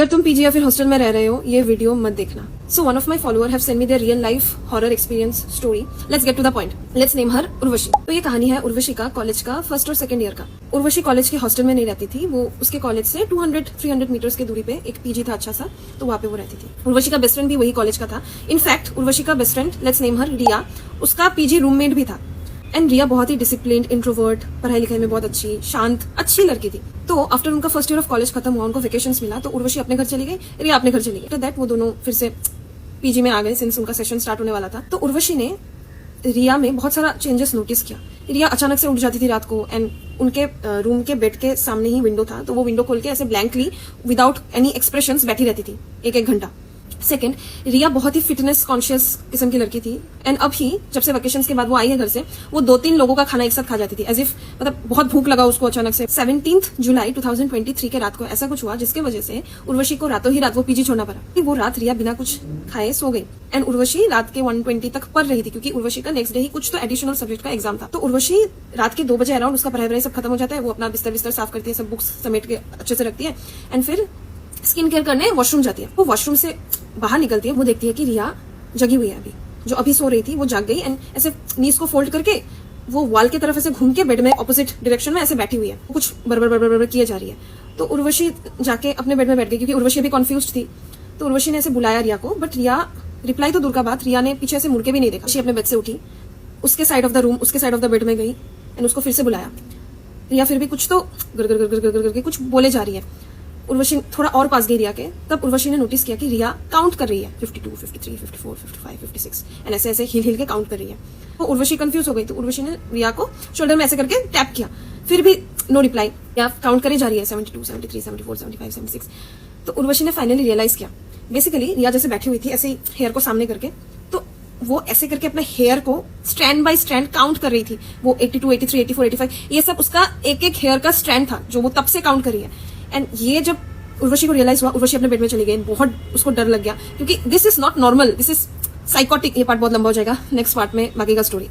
अगर तुम पीजी या फिर हॉस्टल में रह रहे हो, ये वीडियो मत देखना। So one of my follower have send me there real life horror experience story. Let's get to the point. Let's name her Urvashi. तो ये कहानी है उर्वशी का कॉलेज का फर्स्ट और सेकंड ईयर का। उर्वशी कॉलेज के हॉस्टल में नहीं रहती थी, वो उसके कॉलेज से 200-300 मीटर्स की दूरी पे एक पीजी था अच्छा सा, तो वहाँ पे वो रहती थी। उर्वशी का बेस्ट फ्रेंड भी वही कॉलेज का था। इनफैक्ट उर्वशी का बेस्ट फ्रेंड, लेट्स नेम हर रिया, उसका पीजी रूममेट भी था। एंड रिया बहुत ही डिसिप्लिन्ड, इंट्रोवर्ट, पढ़ाई लिखाई में बहुत अच्छी, शांत, अच्छी लड़की थी। तो आफ्टर उनका फर्स्ट ईयर ऑफ कॉलेज खत्म हुआ, उनको वेकेशंस मिला, तो उर्वशी अपने घर चली गई, रिया अपने घर चली गई। आफ्टर दैट वो दोनों फिर से पीजी में आ गए सिंस उनका सेशन स्टार्ट होने वाला था। तो उर्वशी ने रिया में बहुत सारा चेंजेस नोटिस किया। रिया अचानक से उठ जाती थी रात को, एंड उनके रूम के बेड के सामने ही विंडो था, तो वो विंडो खोल के ऐसे ब्लैंकली विदाउट एनी एक्सप्रेशंस बैठी रहती थी 1-1 घंटा। सेकंड, रिया बहुत ही फिटनेस कॉन्शियस किस्म की लड़की थी। एंड अभी जब से वेकेशंस के बाद वो आई है घर से, वो 2-3 लोगों का खाना एक साथ खा जाती थी, एज इफ मतलब बहुत भूख लगा उसको अचानक से। 17 जुलाई 2023 के रात को ऐसा कुछ हुआ जिसके वजह से उर्वशी को रातों ही रात वो पीजी छोड़ना पड़ा। वो रात रिया बिना कुछ खाए सो गई, एंड उर्वशी रात के 1:20 तक पढ़ रही थी, क्योंकि उर्वशी का नेक्स्ट डे ही कुछ तो एडिशनल सब्जेक्ट का एग्जाम था। तो उर्वशी रात के 2 बजे अराउंड उसका पढ़ाई सब खत्म हो जाता है, वो अपना बिस्तर साफ करती है, सब बुक्स समेट के अच्छे से रखती है, एंड फिर स्किन केयर करने वॉशरूम जाती है। वो वॉशरूम से बाहर निकलती है, वो देखती है कि रिया जगी हुई है, अभी जो अभी सो रही थी वो जाग गई, एंड ऐसे नीज को फोल्ड करके वो वॉल की तरफ ऐसे घूम के बेड में ऑपोजिट डायरेक्शन में ऐसे बैठी हुई है, वो कुछ बरबर किए जा रही है। तो उर्वशी जाके अपने बेड में बैठ गई, क्योंकि उर्वशी भी कन्फ्यूज थी। तो उर्वशी ने ऐसे बुलाया रिया को, बट रिया रिप्लाई तो दूर का बात, रिया ने पीछे से मुड़ के भी नहीं देखा। अपने बेड से उठी, उसके साइड ऑफ द रूम, उसके साइड ऑफ द बेड में गई, एंड उसको फिर से बुलाया। रिया फिर भी कुछ तो गर करके कुछ बोले जा रही है। उर्वशी थोड़ा और पास गई रिया के, तब उर्वशी ने नोटिस किया कि रिया काउंट कर रही है 52, 53, 54, 55, 56, एंड ऐसे ऐसे हिल के काउंट कर रही है। तो उर्वशी कंफ्यूज हो गई, तो उर्वशी ने रिया को शोल्डर में ऐसे करके टैप किया, फिर भी नो रिप्लाई। रिया काउंट करे जा रही है 72, 73, 74, 75, 76। तो उर्वशी ने फाइनली रियलाइज किया, बेसिकली रिया जैसे बैठी हुई थी ऐसे हेयर को सामने करके, तो वो ऐसे करके अपने हेयर को स्ट्रैंड बाय स्ट्रैंड काउंट कर रही थी। वो 82, 83, 84, 85, ये सब उसका एक हेयर का स्ट्रैंड था जो वो तब से काउंट कर रही है। एंड ये जब उर्वशी को रियलाइज हुआ, उर्वशी अपने बेड में चली गई। बहुत उसको डर लग गया, क्योंकि this is not normal, this is psychotic. ये पार्ट बहुत लंबा हो जाएगा, नेक्स्ट पार्ट में बाकी का स्टोरी।